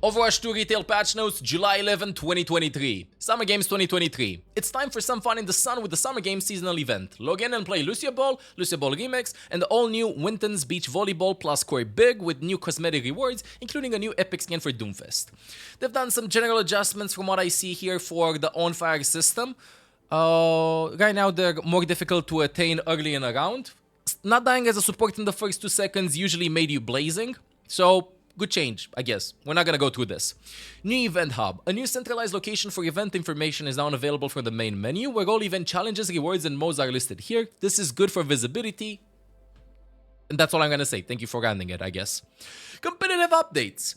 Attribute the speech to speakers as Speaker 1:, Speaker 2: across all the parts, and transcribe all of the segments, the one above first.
Speaker 1: Overwatch 2 Retail Patch Notes, July 11, 2023. Summer Games 2023. It's time for some fun in the sun with the Summer Games seasonal event. Log in and play Lucia Ball Remix, and the all-new Winton's Beach Volleyball plus Core Big with new cosmetic rewards, including a new epic skin for Doomfest. They've done some general adjustments from what I see here for the on-fire system. Right now they're more difficult to attain early in a round. Not dying as a support in the first 2 seconds usually made you blazing, so good change, I guess. We're not gonna go through this. New Event Hub. A new centralized location for event information is now available from the main menu, where all event challenges, rewards, and modes are listed here. This is good for visibility. And that's all I'm gonna say. Thank you for running it, I guess. Competitive updates.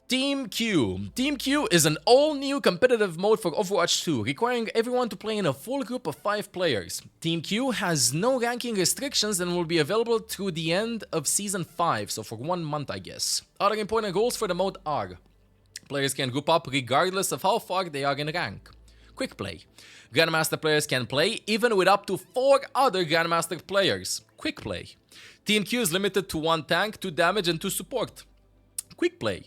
Speaker 1: Team Q. Team Q is an all-new competitive mode for Overwatch 2, requiring everyone to play in a full group of 5 players. Team Q has no ranking restrictions and will be available through the end of Season 5, so for 1 month, I guess. Other important goals for the mode are: players can group up regardless of how far they are in rank. Quick play. Grandmaster players can play even with up to 4 other Grandmaster players. Quick play. Team Q is limited to 1 tank, 2 damage, and 2 support. Quick play.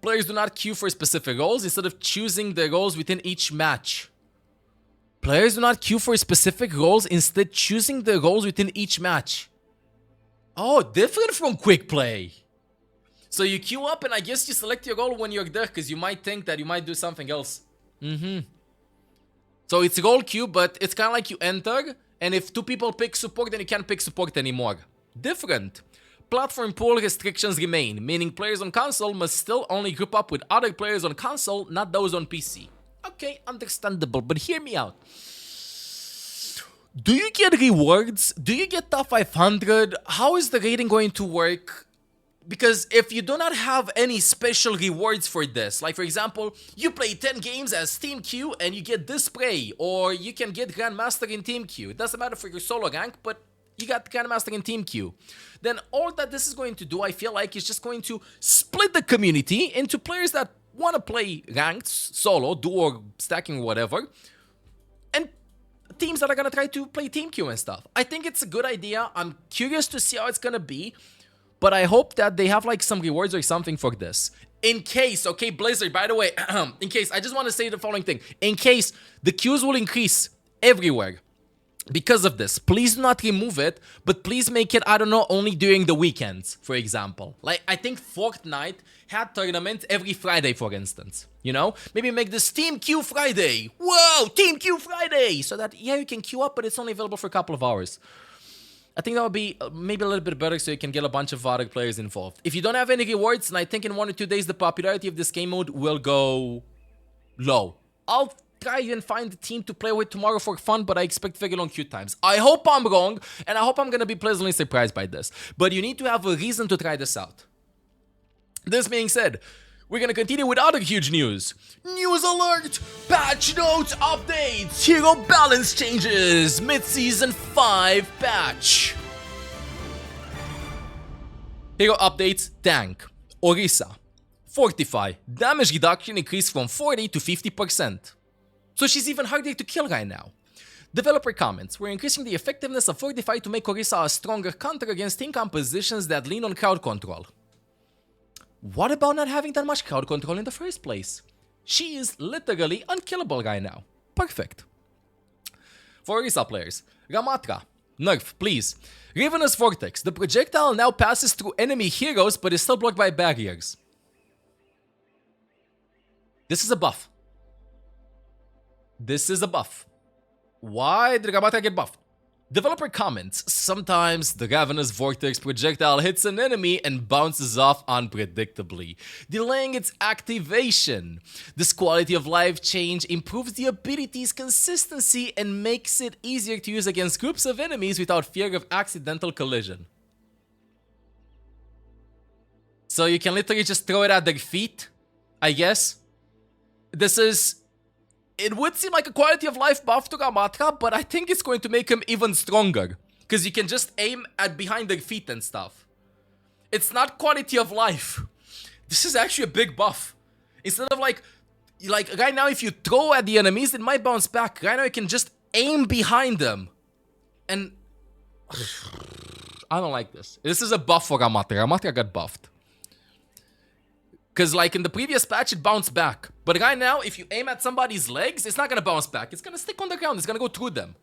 Speaker 1: Players do not queue for specific roles instead of choosing their roles within each match. Players do not queue for specific roles, instead choosing their roles within each match. Oh, different from quick play. So you queue up and I guess you select your role when you're there because you might think that you might do something else. So it's role queue, but it's kind of like you enter, and if 2 people pick support, then you can't pick support anymore. Different. Platform pool restrictions remain, meaning players on console must still only group up with other players on console, not those on PC. Okay, understandable, but hear me out. Do you get rewards? Do you get top 500? How is the rating going to work? Because if you do not have any special rewards for this, like for example, you play 10 games as Team Q and you get this spray, or you can get Grandmaster in Team Q. It doesn't matter for your solo rank, but you got Grandmaster in Team Q. Then all that this is going to do, I feel like, is just going to split the community into players that want to play ranked, solo, duo, stacking, whatever, and teams that are going to try to play Team Q and stuff. I think it's a good idea. I'm curious to see how it's going to be, but I hope that they have like some rewards or something for this. In case, okay, Blizzard, by the way, in case, I just want to say the following thing. In case the queues will increase everywhere because of this, please do not remove it, but please make it, I don't know, only during the weekends, for example. Like, I think Fortnite had tournaments every Friday, for instance. You know? Maybe make this Team Q Friday. Whoa, Team Q Friday! So that, yeah, you can queue up, but it's only available for a couple of hours. I think that would be maybe a little bit better so you can get a bunch of other players involved. If you don't have any rewards, and I think in 1 or 2 days the popularity of this game mode will go low. I'll try and find a team to play with tomorrow for fun, but I expect very long queue times. I hope I'm wrong, and I hope I'm gonna be pleasantly surprised by this. But you need to have a reason to try this out. This being said, we're gonna continue with other huge news. News alert! Patch notes updates! Hero balance changes! Mid-season 5 patch! Hero updates: Tank, Orisa, Fortify, damage reduction increased from 40 to 50%. So she's even harder to kill right now. Developer comments: we're increasing the effectiveness of Fortify to make Orisa a stronger counter against team compositions that lean on crowd control. What about not having that much crowd control in the first place? She is literally unkillable right now. Perfect. For Orisa players, Ramatra, nerf, please. Ravenous Vortex, the projectile now passes through enemy heroes but is still blocked by barriers. This is a buff. This is a buff. Why did Ramatra get buffed? Developer comments: sometimes the Ravenous Vortex projectile hits an enemy and bounces off unpredictably, delaying its activation. This quality of life change improves the ability's consistency and makes it easier to use against groups of enemies without fear of accidental collision. So you can literally just throw it at their feet, I guess. This is... It would seem like a quality of life buff to Ramatra, but I think it's going to make him even stronger. Because you can just aim at behind their feet and stuff. It's not quality of life. This is actually a big buff. Instead of like right now if you throw at the enemies, it might bounce back. Right now you can just aim behind them. And... I don't like this. This is a buff for Ramatra. Ramatra got buffed. Because like in the previous patch, it bounced back. But right now, if you aim at somebody's legs, it's not going to bounce back. It's going to stick on the ground. It's going to go through them.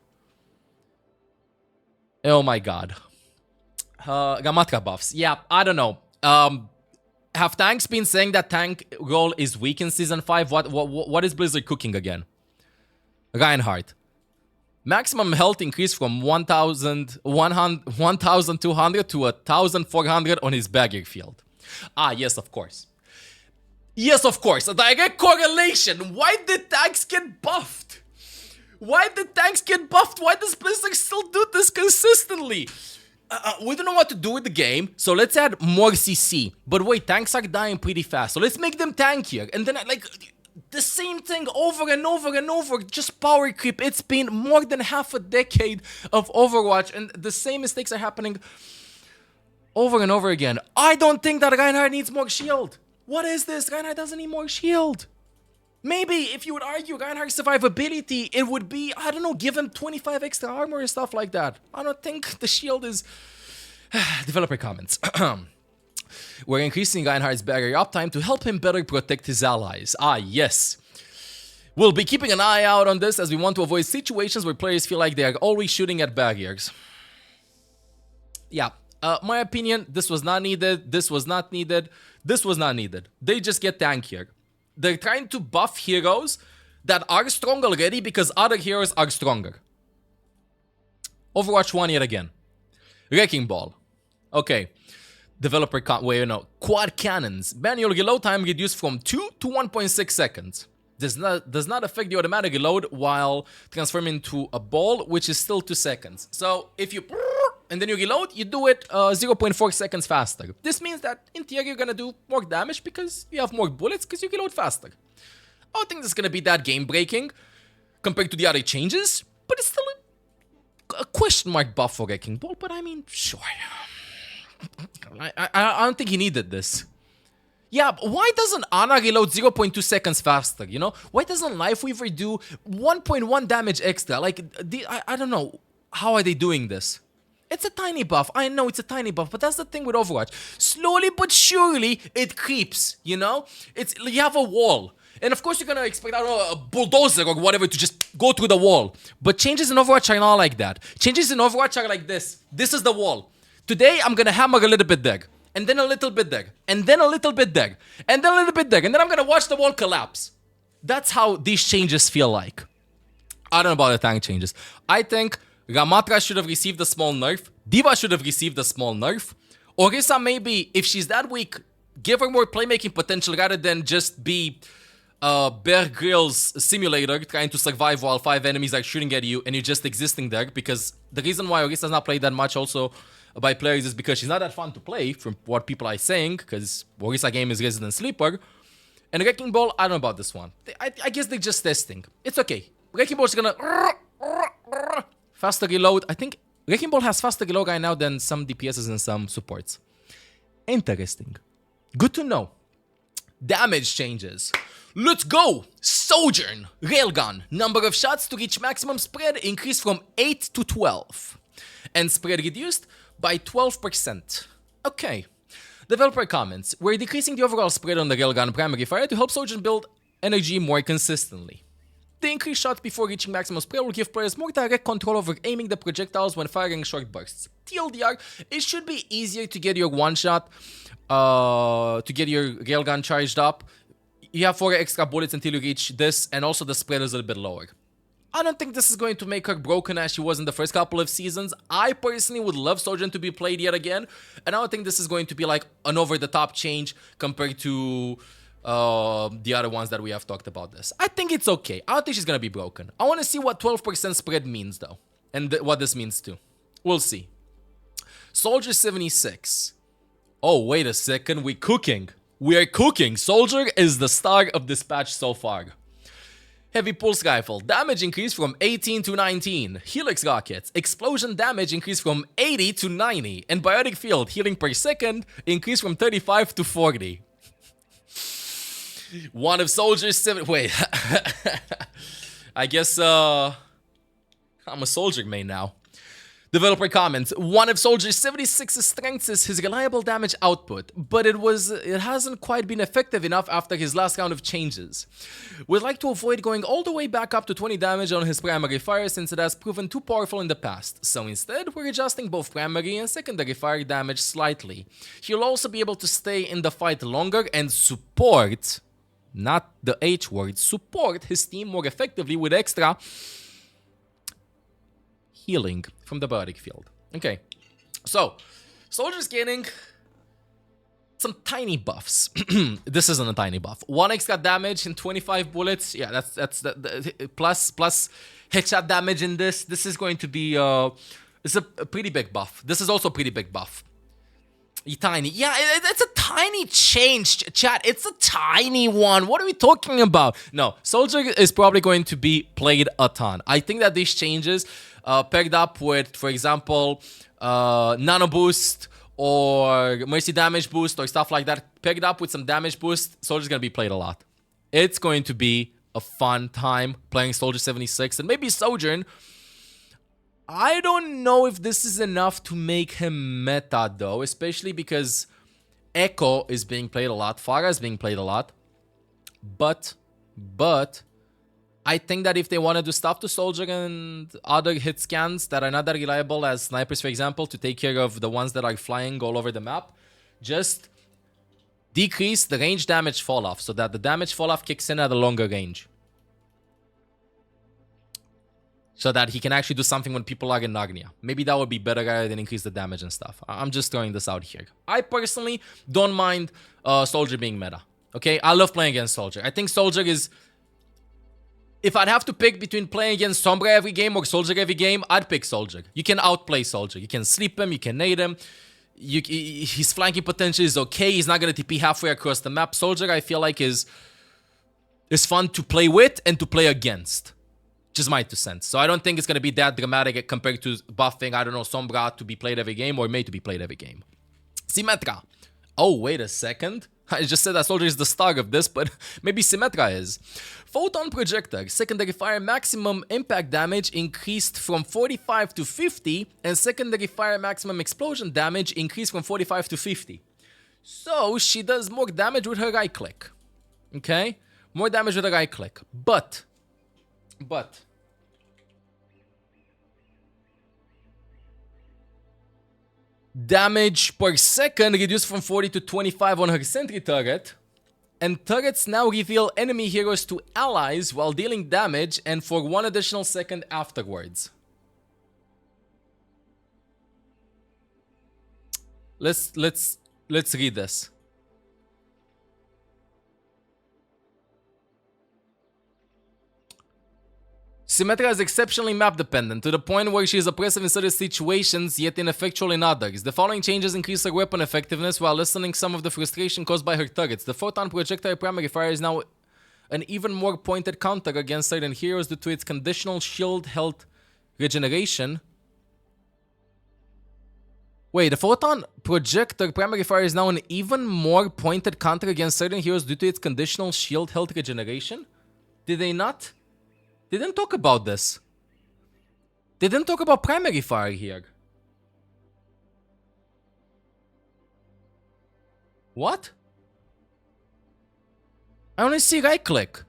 Speaker 1: Oh my god. Gamatra buffs. Yeah, I don't know. Have tanks been saying that tank role is weak in Season 5? What is Blizzard cooking again? Reinhardt. Maximum health increased from 1,200 to 1,400 on his barrier field. Ah, yes, of course. Yes, of course. A direct correlation. Why did tanks get buffed? Why did tanks get buffed? Why does Blizzard still do this consistently? We don't know what to do with the game, so let's add more CC. But wait, tanks are dying pretty fast, so let's make them tankier. And then, like, the same thing over and over and over, just power creep. It's been more than half a decade of Overwatch, and the same mistakes are happening over and over again. I don't think that Reinhardt needs more shield. What is this? Reinhardt doesn't need more shield. Maybe if you would argue Reinhardt's survivability, it would be, I don't know, give him 25 extra armor and stuff like that. I don't think the shield is... Developer comments. We're increasing Reinhardt's barrier uptime to help him better protect his allies. Ah, yes. We'll be keeping an eye out on this as we want to avoid situations where players feel like they are always shooting at barriers. Yeah, my opinion, this was not needed, this was not needed, this was not needed. They just get tankier. They're trying to buff heroes that are strong already because other heroes are stronger. Overwatch 1 yet again. Wrecking Ball. Okay. Developer quad cannons. Manual reload time reduced from 2 to 1.6 seconds. Does not affect the automatic reload while transforming into a ball, which is still 2 seconds. So if you and then you reload, you do it 0.4 seconds faster. This means that in theory you're gonna do more damage because you have more bullets because you reload faster. I don't think this is gonna be that game breaking compared to the other changes, but it's still a question mark buff for Wrecking Ball. But I mean, sure. I don't think he needed this. Yeah, but why doesn't Ana reload 0.2 seconds faster, you know? Why doesn't Lifeweaver do 1.1 damage extra? Like, I don't know. How are they doing this? It's a tiny buff. I know it's a tiny buff, but that's the thing with Overwatch. Slowly but surely, it creeps, you know? You have a wall. And of course you're gonna expect, I don't know, a bulldozer or whatever to just go through the wall. But changes in Overwatch are not like that. Changes in Overwatch are like this. This is the wall. Today, I'm gonna hammer a little bit there. And then a little bit there. And then a little bit there. And then a little bit there. And then I'm gonna watch the wall collapse. That's how these changes feel like. I don't know about the tank changes. I think Ramatra should have received a small nerf. D.Va should have received a small nerf. Orisa maybe, if she's that weak, give her more playmaking potential rather than just be Bear Grylls simulator trying to survive while 5 enemies are shooting at you and you're just existing there. Because the reason why Orisa has not played that much also by players is because she's not that fun to play from what people are saying, because Orisa game is Resident Sleeper. And Wrecking Ball, I don't know about this one. I guess they're just testing. It's okay. Wrecking Ball is gonna faster reload. I think Wrecking Ball has faster reload right now than some DPSs and some supports. Interesting. Good to know. Damage changes. Let's go! Sojourn. Railgun. Number of shots to reach maximum spread increased from 8 to 12. And spread reduced by 12%. Okay. Developer comments. We're decreasing the overall spread on the Railgun primary fire to help Sojourn build energy more consistently. The increased shots before reaching maximum spread will give players more direct control over aiming the projectiles when firing short bursts. TLDR, it should be easier to get your one-shot, to get your Railgun charged up. You have 4 extra bullets until you reach this, and also the spread is a little bit lower. I don't think this is going to make her broken as she was in the first couple of seasons. I personally would love Sojourn to be played yet again, and I don't think this is going to be like an over-the-top change compared to the other ones that we have talked about this. I think it's okay. I don't think she's gonna be broken. I want to see what 12% spread means though, and what this means too. We'll see. Soldier 76. Oh, wait a second. We're cooking. We are cooking. Soldier is the star of this patch so far. Heavy pulse rifle. Damage increased from 18 to 19. Helix rockets. Explosion damage increased from 80 to 90. And biotic field healing per second increased from 35 to 40. One of Soldier's 7... Wait. I guess, I'm a Soldier main now. Developer comments, one of Soldier 76's strengths is his reliable damage output, but it hasn't quite been effective enough after his last round of changes. We'd like to avoid going all the way back up to 20 damage on his primary fire since it has proven too powerful in the past, so instead we're adjusting both primary and secondary fire damage slightly. He'll also be able to stay in the fight longer and support, not the H word, support his team more effectively with extra healing from the biotic field. Okay, so Soldier's getting some tiny buffs. This isn't a tiny buff. 1 extra damage in 25 bullets. Yeah, that's plus headshot damage in this. This is going to be it's a pretty big buff. This is also a pretty big buff. Tiny. Yeah, it's a tiny change, chat. It's a tiny one. What are we talking about? No, Soldier is probably going to be played a ton. I think that these changes paired up with, for example, nano boost or mercy damage boost or stuff like that, paired up with some damage boost, Soldier's gonna be played a lot. It's going to be a fun time playing Soldier 76 and maybe Sojourn. I don't know if this is enough to make him meta though, especially because Echo is being played a lot, Farah is being played a lot, but I think that if they want to do stuff to Soldier and other hit scans that are not that reliable as snipers, for example, to take care of the ones that are flying all over the map, just decrease the range damage fall off so that the damage fall off kicks in at a longer range. So that he can actually do something when people are in Narnia. Maybe that would be better rather than increase the damage and stuff. I'm just throwing this out here. I personally don't mind Soldier being meta. Okay, I love playing against Soldier. I think Soldier is... If I'd have to pick between playing against Sombra every game or Soldier every game, I'd pick Soldier. You can outplay Soldier. You can sleep him, you can nade him. His flanking potential is okay. He's not going to TP halfway across the map. Soldier, I feel like, is fun to play with and to play against. Just my 2 cents. So I don't think it's going to be that dramatic compared to buffing, I don't know, Sombra to be played every game or Mei to be played every game. Symmetra. Oh, wait a second. I just said that Soldier is the star of this, but maybe Symmetra is. Photon Projector. Secondary fire maximum impact damage increased from 45 to 50, and secondary fire maximum explosion damage increased from 45 to 50. So she does more damage with her right click. Okay? More damage with her right click. But damage per second reduced from 40 to 25 on her sentry turret. And turrets now reveal enemy heroes to allies while dealing damage and for 1 additional second afterwards. Let's read this. Symmetra is exceptionally map dependent, to the point where she is oppressive in certain situations, yet ineffectual in others. The following changes increase her weapon effectiveness while lessening some of the frustration caused by her targets. The photon projectile primary fire is now an even more pointed counter against certain heroes due to its conditional shield health regeneration. Wait, the photon projector primary fire is now an even more pointed counter against certain heroes due to its conditional shield health regeneration? Did they not? They didn't talk about this. They didn't talk about primary fire here. What? I only see right click.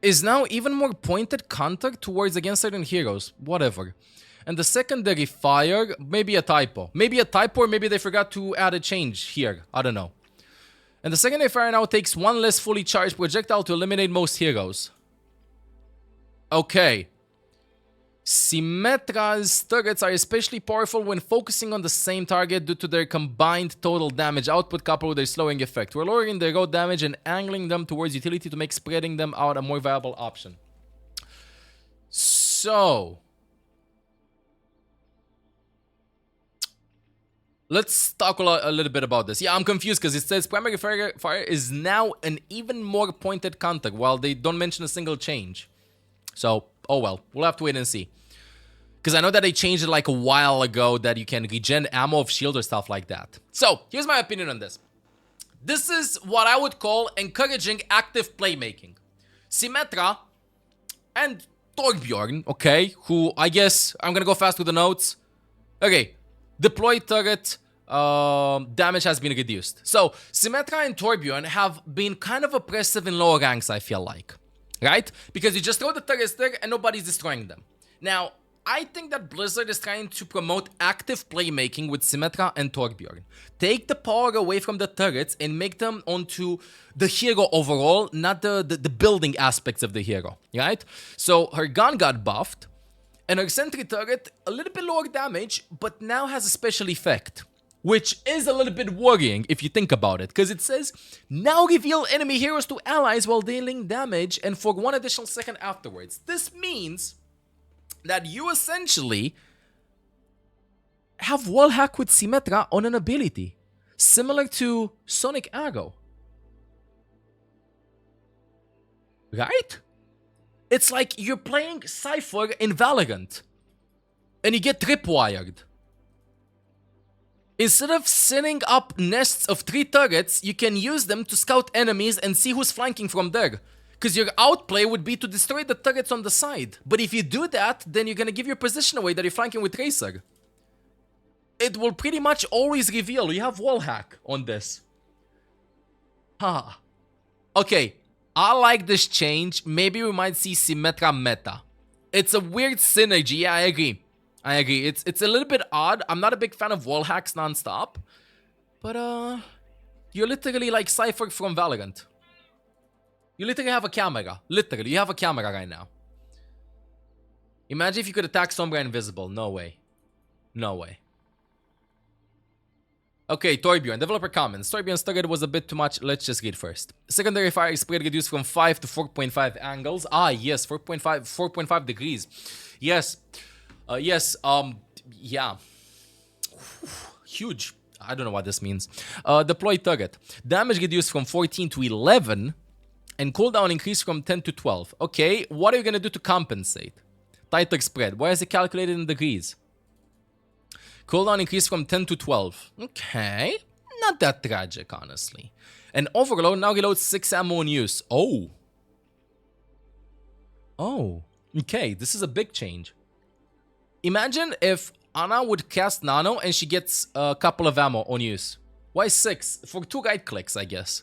Speaker 1: Is now even more pointed counter towards against certain heroes. Whatever. And the secondary fire, maybe a typo. Maybe a typo or maybe they forgot to add a change here. I don't know. And the secondary fire now takes 1 less fully charged projectile to eliminate most heroes. Okay. Symmetra's turrets are especially powerful when focusing on the same target due to their combined total damage output coupled with their slowing effect. We're lowering their road damage and angling them towards utility to make spreading them out a more viable option. So... let's talk a little bit about this. Yeah, I'm confused because it says primary fire is now an even more pointed counter while they don't mention a single change. So, oh well, we'll have to wait and see. Because I know that they changed it like a while ago that you can regen ammo of shield or stuff like that. So, here's my opinion on this. This is what I would call encouraging active playmaking. Symmetra and Torbjorn, okay, who I guess, I'm gonna go fast with the notes. Okay, deployed turret damage has been reduced. So, Symmetra and Torbjorn have been kind of oppressive in lower ranks, I feel like. Right? Because you just throw the turrets there and nobody's destroying them. Now, I think that Blizzard is trying to promote active playmaking with Symmetra and Torbjorn. Take the power away from the turrets and make them onto the hero overall, not the building aspects of the hero, right? So her gun got buffed, and her sentry turret, a little bit lower damage, but now has a special effect. Which is a little bit worrying if you think about it, because it says, now reveal enemy heroes to allies while dealing damage and for 1 additional second afterwards. This means that you essentially have wall hack with Symmetra on an ability, similar to Sonic Arrow. Right? It's like you're playing Cypher in Valorant, and you get tripwired. Instead of setting up nests of 3 turrets, you can use them to scout enemies and see who's flanking from there. Because your outplay would be to destroy the turrets on the side. But if you do that, then you're gonna give your position away that you're flanking with Tracer. It will pretty much always reveal. You have wall hack on this. Okay, I like this change. Maybe we might see Symmetra meta. It's a weird synergy, yeah, I agree. It's a little bit odd. I'm not a big fan of wall hacks non-stop. But, you're literally like Cypher from Valorant. You literally have a camera. Literally, you have a camera right now. Imagine if you could attack Sombra invisible. No way. No way. Okay, Torbjorn. Developer comments. Torbjorn's target was a bit too much. Let's just read first. Secondary fire spread reduced from 5 to 4.5 angles. Ah, yes. 4.5 degrees. Yes. Yeah. Huge. I don't know what this means. Deployed target. Damage reduced from 14 to 11. And cooldown increased from 10 to 12. Okay, what are you gonna do to compensate? Tighter spread. Why is it calculated in degrees? Cooldown increased from 10 to 12. Okay, not that tragic, honestly. And overload now reloads 6 ammo in use. Oh. Okay, this is a big change. Imagine if Ana would cast Nano and she gets a couple of ammo on use. Why 6? For 2 right clicks, I guess.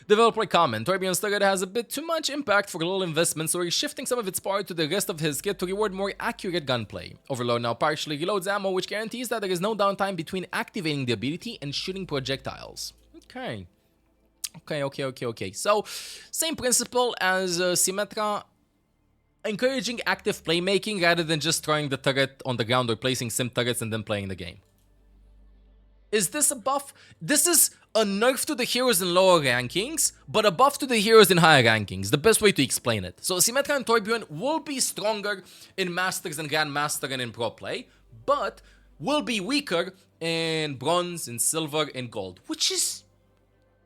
Speaker 1: Developer comment. Torbjorn's target has a bit too much impact for little investment, so he's shifting some of its power to the rest of his kit to reward more accurate gunplay. Overload now partially reloads ammo, which guarantees that there is no downtime between activating the ability and shooting projectiles. Okay. So, same principle as Symmetra. Encouraging active playmaking rather than just throwing the turret on the ground or placing sim turrets and then playing the game. Is this a buff? This is a nerf to the heroes in lower rankings, but a buff to the heroes in higher rankings. The best way to explain it. So Symmetra and Torbjorn will be stronger in Masters and Grandmaster and in Pro Play, but will be weaker in Bronze, in Silver, and Gold, which is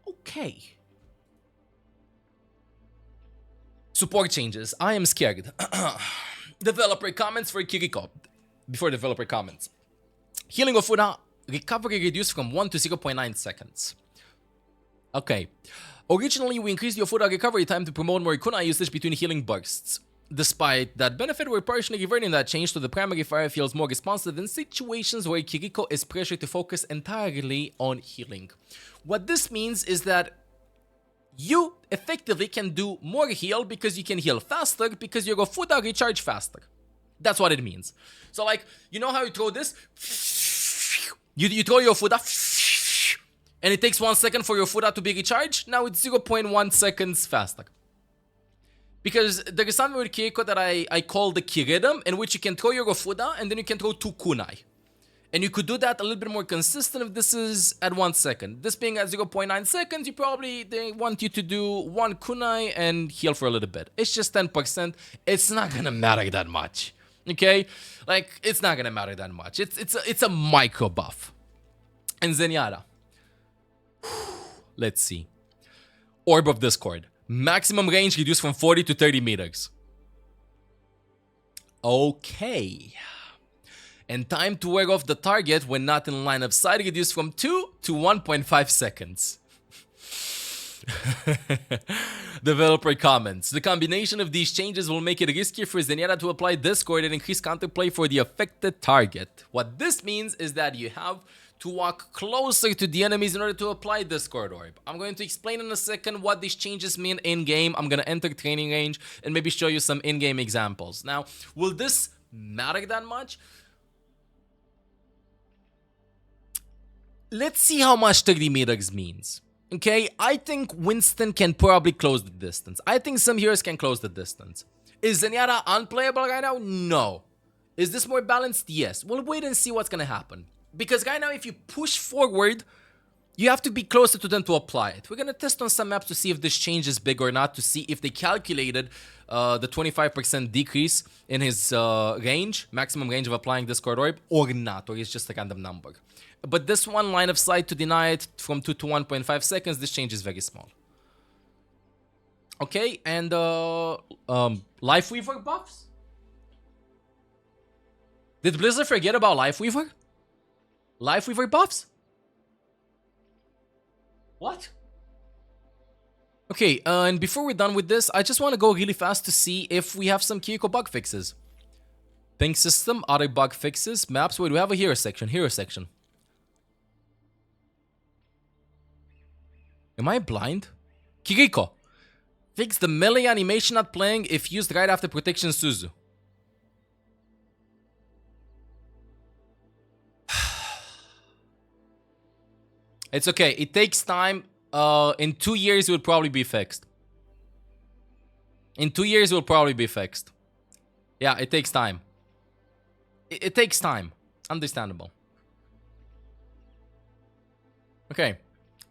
Speaker 1: okay. Support changes. I am scared. Developer comments for Kiriko. Before developer comments. Healing of Fuda. Recovery reduced from 1 to 0.9 seconds. Okay. Originally, we increased your Fuda recovery time to promote more kunai usage between healing bursts. Despite that benefit, we're partially reverting that change so the primary fire feels more responsive in situations where Kiriko is pressured to focus entirely on healing. What this means is that you effectively can do more heal because you can heal faster because your Fuda recharge faster. That's what it means. So like, you know how you throw this? You throw your Fuda, and it takes 1 second for your Fuda to be recharged. Now it's 0.1 seconds faster. Because there is something with Kiriko that I call the Kiridom, in which you can throw your Fuda, and then you can throw 2 kunai. And you could do that a little bit more consistent if this is at 1 second. This being at 0.9 seconds, they want you to do 1 kunai and heal for a little bit. It's just 10%. It's not gonna matter that much. Okay? Like, it's not gonna matter that much. It's a micro buff. And Zenyatta. Let's see. Orb of Discord. Maximum range reduced from 40 to 30 meters. Okay. And time to wear off the target when not in line of sight reduced from 2 to 1.5 seconds. Developer comments. The combination of these changes will make it riskier for Zenyatta to apply Discord and increase counterplay for the affected target. What this means is that you have to walk closer to the enemies in order to apply Discord Orb. I'm going to explain in a second what these changes mean in-game. I'm going to enter training range and maybe show you some in-game examples. Now, will this matter that much? Let's see how much 30 meters means. Okay, I think Winston can probably close the distance. I think some heroes can close the distance. Is Zenyatta unplayable right now? No. Is this more balanced? Yes. We'll wait and see what's gonna happen. Because right now, if you push forward, you have to be closer to them to apply it. We're gonna test on some maps to see if this change is big or not, to see if they calculated the 25% decrease in his range, maximum range of applying Discord Orb, or not, or it's just a random number. But this one line of sight to deny it from 2 to 1.5 seconds, this change is very small. Okay, and Lifeweaver buffs? Did Blizzard forget about Lifeweaver? Lifeweaver buffs? What? Okay, and before we're done with this, I just want to go really fast to see if we have some Kiriko bug fixes. Ping system, other bug fixes, maps. Wait, we have a hero section, Am I blind? Kiriko. Fix the melee animation not playing if used right after protection Suzu. It's okay. It takes time. In 2 years, it will probably be fixed. In 2 years, it will probably be fixed. Yeah, it takes time. It takes time. Understandable. Okay.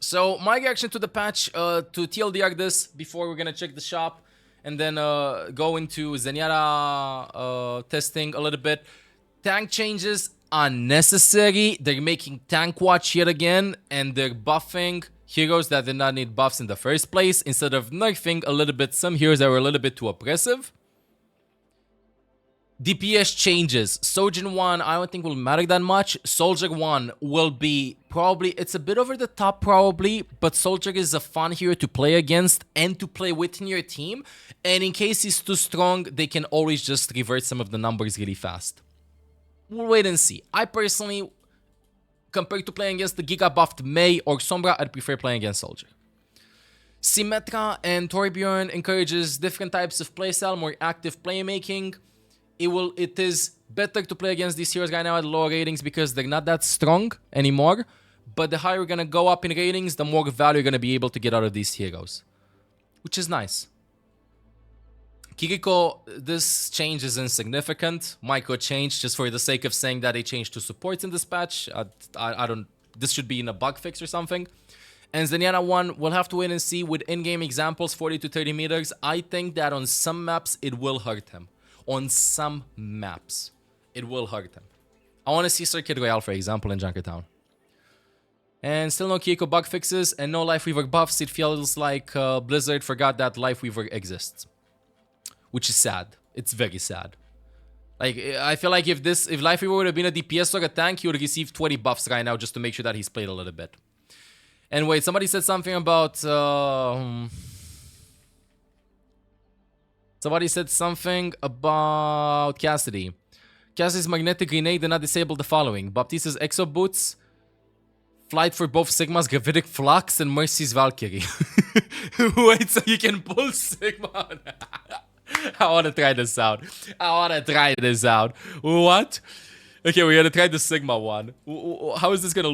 Speaker 1: So, my reaction to the patch, to TLDR this before we're gonna check the shop. And then go into Zenyatta testing a little bit. Tank changes, unnecessary. They're making tank watch yet again. And they're buffing heroes that did not need buffs in the first place. Instead of nerfing a little bit some heroes that were a little bit too oppressive. DPS changes. Sojourn 1, I don't think will matter that much. Soldier 1 will be probably, it's a bit over the top probably, but Soldier is a fun hero to play against and to play within your team. And in case he's too strong, they can always just revert some of the numbers really fast. We'll wait and see. I personally, compared to playing against the Giga buffed Mei or Sombra, I'd prefer playing against Soldier. Symmetra and Torbjorn encourages different types of playstyle, more active playmaking. It is better to play against these heroes right now at lower ratings because they're not that strong anymore. But the higher you're gonna go up in ratings, the more value you're gonna be able to get out of these heroes. Which is nice. Kiriko, this change is insignificant. Micro change, just for the sake of saying that they changed two supports in this patch. I don't... This should be in a bug fix or something. And Zenyatta 1, we'll have to wait and see with in-game examples, 40 to 30 meters. I think that on some maps, it will hurt him. On some maps, it will hurt him. I want to see Circuit Royale, for example, in Junkertown. And still no Kiriko bug fixes and no Lifeweaver buffs. It feels like Blizzard forgot that Lifeweaver exists. Which is sad. It's very sad. Like, I feel like if Lifeweaver would have been a DPS or a tank, he would have received 20 buffs right now just to make sure that he's played a little bit. And wait, somebody said something about... Somebody said something about Cassidy. Cassidy's magnetic grenade did not disable the following: Baptiste's exo boots, flight for both Sigmas, Gravitic Flux, and Mercy's Valkyrie. Wait, so you can pull Sigma? I want to try this out. What? Okay, we're gonna try the Sigma one. How is this gonna look?